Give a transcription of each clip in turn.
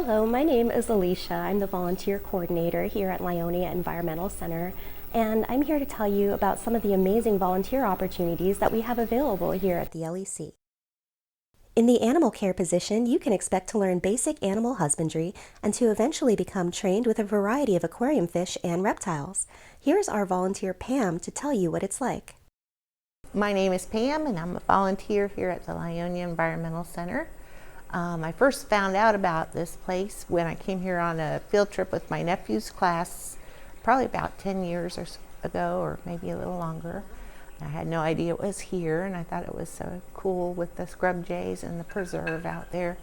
Hello, my name is Alicia. I'm the volunteer coordinator here at Lyonia Environmental Center, and I'm here to tell you about some of the amazing volunteer opportunities that we have available here at the LEC. In the animal care position, you can expect to learn basic animal husbandry and to eventually become trained with a variety of aquarium fish and reptiles. Here's our volunteer Pam to tell you what it's like. My name is Pam and I'm a volunteer here at the Lyonia Environmental Center. I first found out about this place when I came here on a field trip with my nephew's class probably about 10 years ago, or maybe a little longer. I had no idea it was here, and I thought it was so cool with the scrub jays and the preserve out there.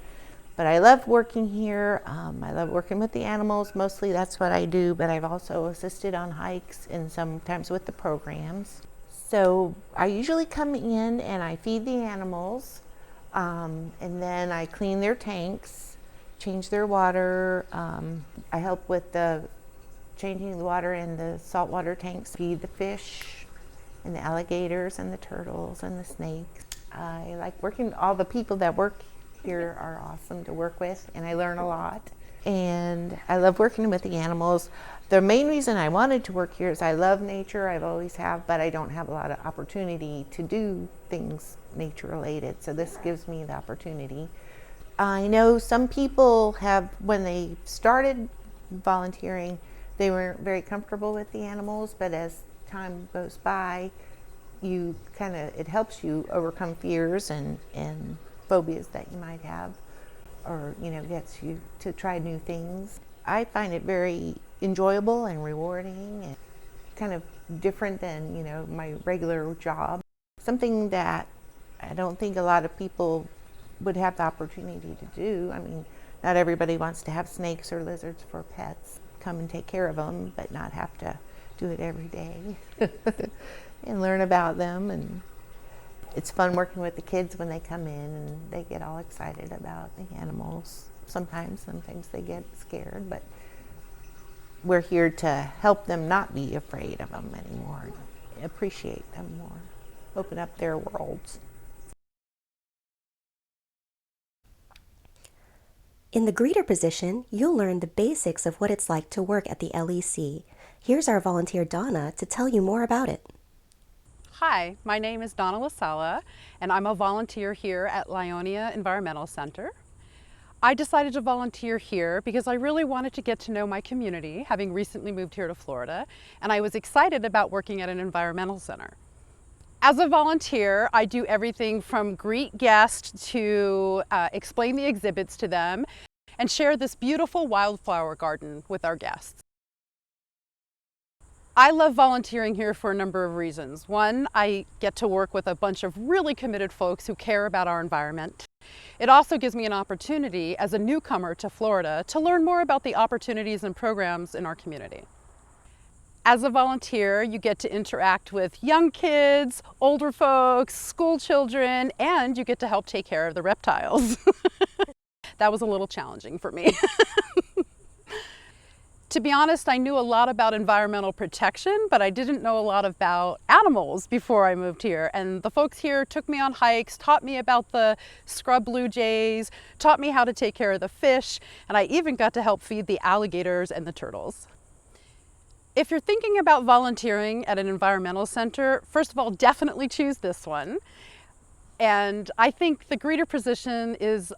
But I love working here. I love working with the animals. Mostly that's what I do, but I've also assisted on hikes and sometimes with the programs. So I usually come in and I feed the animals, and then I clean their tanks, change their water. I help with the changing the water in the saltwater tanks, feed the fish and the alligators and the turtles and the snakes. I like working. All the people that work here are awesome to work with, and I learn a lot. And I love working with the animals. The main reason I wanted to work here is I love nature. I've always have, but I don't have a lot of opportunity to do things nature related. So this gives me the opportunity. I know some people have, when they started volunteering, they weren't very comfortable with the animals, but as time goes by, it helps you overcome fears and phobias that you might have, or gets you to try new things. I find it very enjoyable and rewarding and kind of different than my regular job. Something that I don't think a lot of people would have the opportunity to do. I mean, not everybody wants to have snakes or lizards for pets. Come and take care of them, but not have to do it every day and learn about them. And it's fun working with the kids when they come in and they get all excited about the animals. Sometimes they get scared, but we're here to help them not be afraid of them anymore, appreciate them more, open up their worlds. In the greeter position, you'll learn the basics of what it's like to work at the LEC. Here's our volunteer Donna to tell you more about it. Hi, my name is Donna LaSala, and I'm a volunteer here at Lyonia Environmental Center. I decided to volunteer here because I really wanted to get to know my community, having recently moved here to Florida, and I was excited about working at an environmental center. As a volunteer, I do everything from greet guests to explain the exhibits to them and share this beautiful wildflower garden with our guests. I love volunteering here for a number of reasons. One, I get to work with a bunch of really committed folks who care about our environment. It also gives me an opportunity as a newcomer to Florida to learn more about the opportunities and programs in our community. As a volunteer, you get to interact with young kids, older folks, school children, and you get to help take care of the reptiles. That was a little challenging for me. To be honest, I knew a lot about environmental protection, but I didn't know a lot about animals before I moved here. And the folks here took me on hikes, taught me about the scrub blue jays, taught me how to take care of the fish, and I even got to help feed the alligators and the turtles. If you're thinking about volunteering at an environmental center, first of all, definitely choose this one. And I think the greeter position is,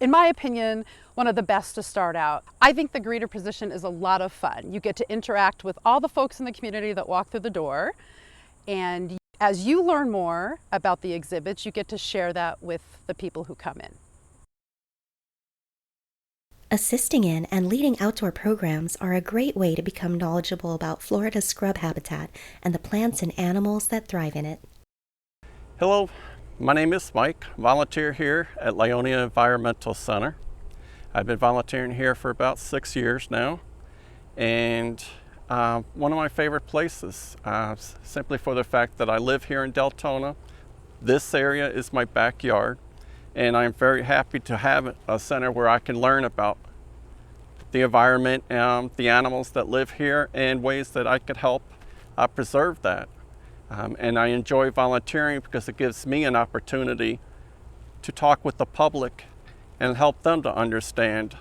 in my opinion, one of the best to start out. I think the greeter position is a lot of fun. You get to interact with all the folks in the community that walk through the door. And as you learn more about the exhibits, you get to share that with the people who come in. Assisting in and leading outdoor programs are a great way to become knowledgeable about Florida's scrub habitat and the plants and animals that thrive in it. Hello, my name is Mike, volunteer here at Lyonia Environmental Center. I've been volunteering here for about 6 years now, and one of my favorite places, simply for the fact that I live here in Deltona. This area is my backyard, and I'm very happy to have a center where I can learn about the environment, the animals that live here, and ways that I could help preserve that. And I enjoy volunteering because it gives me an opportunity to talk with the public and help them to understand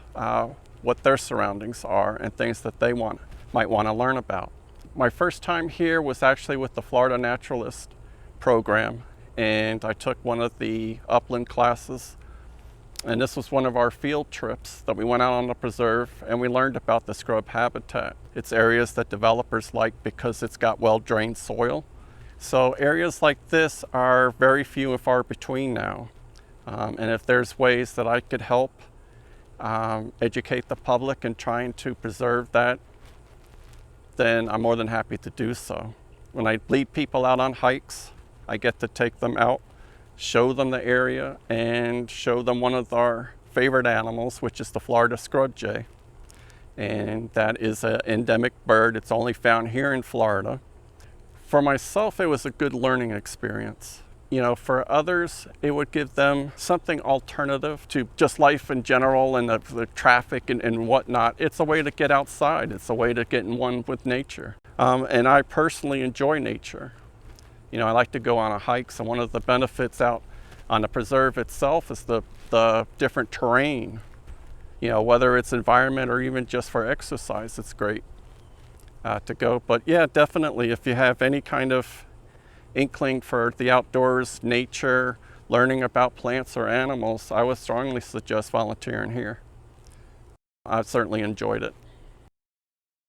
what their surroundings are and things that they might want to learn about. My first time here was actually with the Florida Naturalist program, and I took one of the upland classes, and this was one of our field trips that we went out on the preserve and we learned about the scrub habitat. It's areas that developers like because it's got well-drained soil. So areas like this are very few and far between now. And if there's ways that I could help educate the public in trying to preserve that, then I'm more than happy to do so. When I lead people out on hikes, I get to take them out, show them the area, and show them one of our favorite animals, which is the Florida scrub jay. And that is an endemic bird. It's only found here in Florida. For myself, it was a good learning experience. You know, for others, it would give them something alternative to just life in general and the traffic and whatnot. It's a way to get outside. It's a way to get in one with nature. And I personally enjoy nature. You know, I like to go on hikes, and one of the benefits out on the preserve itself is the different terrain. You know, whether it's environment or even just for exercise, it's great to go. But yeah, definitely, if you have any kind of inkling for the outdoors, nature, learning about plants or animals, I would strongly suggest volunteering here. I've certainly enjoyed it.